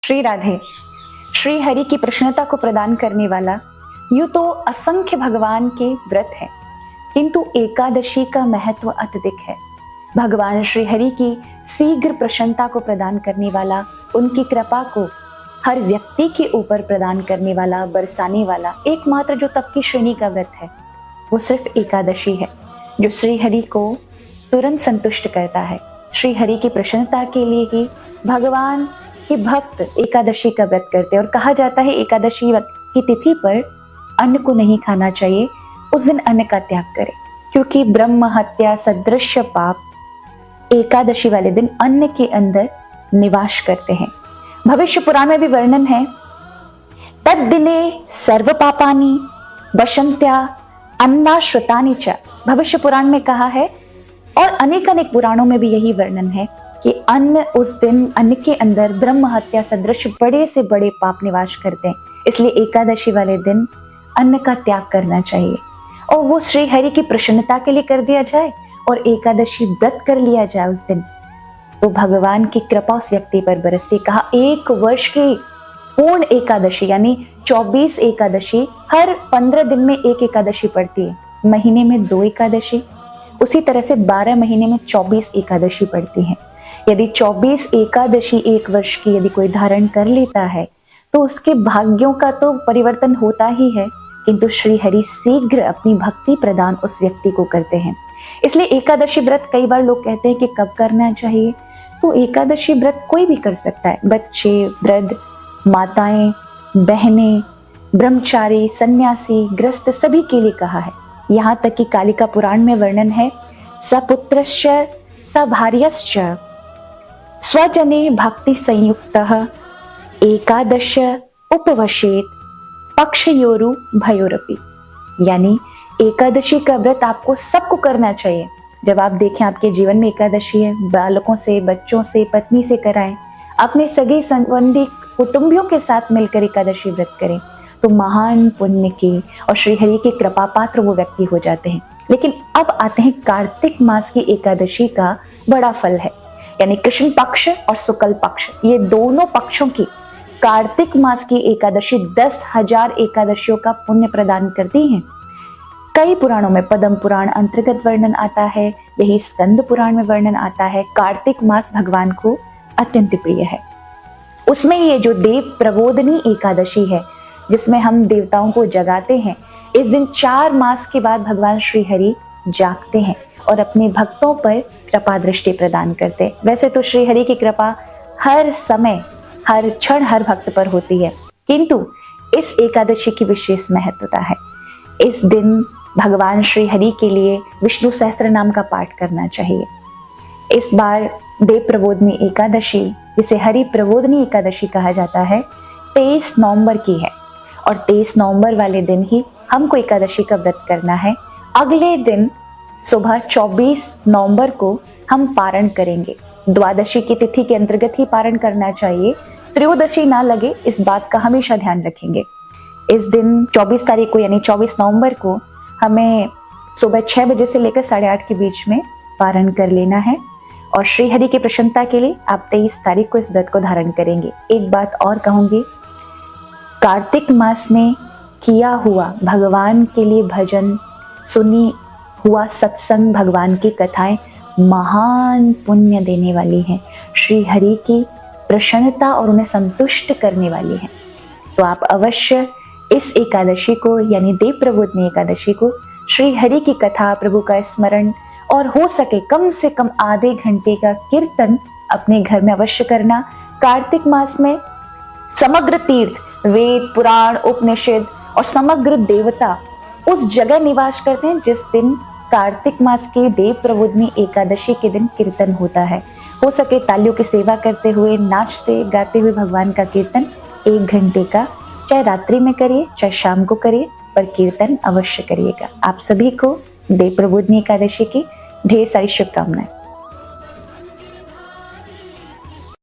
श्री राधे। श्री हरि की प्रसन्नता को प्रदान करने वाला यूं तो असंख्य भगवान के व्रत है, किंतु एकादशी का महत्व अत्यधिक है। भगवान श्री हरि की शीघ्र प्रसन्नता को प्रदान करने वाला, उनकी कृपा को हर व्यक्ति के ऊपर प्रदान करने वाला, बरसाने वाला एकमात्र जो तप की श्रेणी का व्रत है वो सिर्फ एकादशी है, जो श्री हरि को तुरंत संतुष्ट करता है। श्री हरि की प्रसन्नता के लिए ही भगवान के भक्त एकादशी का व्रत करते हैं। और कहा जाता है एकादशी की तिथि पर अन्न को नहीं खाना चाहिए, उस दिन अन्न का त्याग करें, क्योंकि ब्रह्म हत्या सदृश पाप एकादशी वाले दिन अन्न के अंदर निवास करते हैं। भविष्य पुराण में भी वर्णन है, तद्दिने सर्व पापानि वशन्त्या अन्नाश्रितानि च। भविष्य पुराण में कहा है और अनेक पुराणों में भी यही वर्णन है कि उस दिन अन्न के अंदर ब्रह्म हत्या सदृश बड़े से बड़े पाप निवास करते हैं। इसलिए एकादशी वाले दिन अन्न का त्याग करना चाहिए और वो श्री हरि की प्रसन्नता के लिए कर दिया जाए और एकादशी व्रत कर लिया जाए उस दिन, तो भगवान की कृपा उस व्यक्ति पर बरसती। कहा एक वर्ष की पूर्ण एकादशी यानी 24 एकादशी, हर 15 दिन में एक एकादशी पड़ती है, महीने में 2 एकादशी, उसी तरह से 12 महीने में 24 एकादशी पड़ती है। यदि 24 एकादशी एक वर्ष की यदि कोई धारण कर लेता है तो उसके भाग्यों का तो परिवर्तन होता ही है, किंतु श्री हरि शीघ्र अपनी भक्ति प्रदान उस व्यक्ति को करते हैं। इसलिए एकादशी व्रत कई बार लोग कहते हैं कि कब करना चाहिए, तो एकादशी व्रत कोई भी कर सकता है, बच्चे, वृद्ध, माताएं, बहनें, ब्रह्मचारी, सन्यासी, गृहस्थ सभी के लिए कहा है। यहाँ तक कि कालिका पुराण में वर्णन है, सपुत्रस्य सभार्यश्च स्वजने भक्ति संयुक्तः एकादश उपवशेत पक्षयोरु भयोरपि। यानी एकादशी का व्रत आपको सबको करना चाहिए। जब आप देखें आपके जीवन में एकादशी है, बालकों से, बच्चों से, पत्नी से कराएं, अपने सगे संबंधी कुटुंबियों के साथ मिलकर एकादशी व्रत करें, तो महान पुण्य की और श्री हरि के कृपा पात्र वो व्यक्ति हो जाते हैं। लेकिन अब आते हैं कार्तिक मास की एकादशी का बड़ा फल है, यानी कृष्ण पक्ष और शुक्ल पक्ष, ये दोनों पक्षों की कार्तिक मास की एकादशी 10,000 एकादशियों का पुण्य प्रदान करती हैं। कई पुराणों में पद्म पुराण अंतर्गत वर्णन आता है, यही स्कंद पुराण में वर्णन आता है। कार्तिक मास भगवान को अत्यंत प्रिय है। उसमें ये जो देव प्रबोधनी एकादशी है, जिसमें हम देवताओं को जगाते हैं, इस दिन 4 मास के बाद भगवान श्री हरि जागते हैं और अपने भक्तों पर कृपा दृष्टि प्रदान करते हैं। वैसे तो श्री हरि की कृपा हर समय, हर क्षण, हर भक्त पर होती है, किंतु इस एकादशी की विशेष महत्वता है। इस दिन भगवान श्री हरि के लिए विष्णु सहस्त्र नाम का पाठ करना चाहिए। इस बार देव प्रबोधनी एकादशी, जिसे हरि प्रबोधनी एकादशी कहा जाता है, 23 नवंबर की है और 23 नवंबर वाले दिन ही हमको एकादशी का व्रत करना है। अगले दिन सुबह 24 नवंबर को हम पारण करेंगे। द्वादशी की तिथि के अंतर्गत ही पारण करना चाहिए, त्रयोदशी ना लगे, इस बात का हमेशा ध्यान रखेंगे। इस दिन 24 तारीख को यानी 24 नवंबर को हमें सुबह 6 बजे से लेकर 8:30 के बीच में पारण कर लेना है और श्री हरि की प्रसन्नता के लिए आप 23 तारीख को इस व्रत को धारण करेंगे। एक बात और कहूंगी, कार्तिक मास में किया हुआ भगवान के लिए भजन, सुनी हुआ सत्संग, भगवान की कथाएं महान पुण्य देने वाली हैं, श्री हरि की प्रसन्नता और उन्हें संतुष्ट करने वाली हैं। तो आप अवश्य इस एकादशी को यानी देव प्रबोधनी एकादशी को श्री हरि की कथा, प्रभु का स्मरण और हो सके कम से कम आधे घंटे का कीर्तन अपने घर में अवश्य करना। कार्तिक मास में समग्र तीर्थ, वेद, पुराण, उपनिषद और समग्र देवता उस जगह निवास करते हैं जिस दिन कार्तिक मास के देव प्रबोधनी एकादशी के दिन कीर्तन होता है। हो सके तालियों की सेवा करते हुए, नाचते गाते हुए भगवान का कीर्तन 1 घंटे का, चाहे रात्रि में करिए चाहे शाम को करिए, पर कीर्तन अवश्य करिएगा। आप सभी को देव प्रबोधनी एकादशी की ढेर सारी शुभकामनाएं।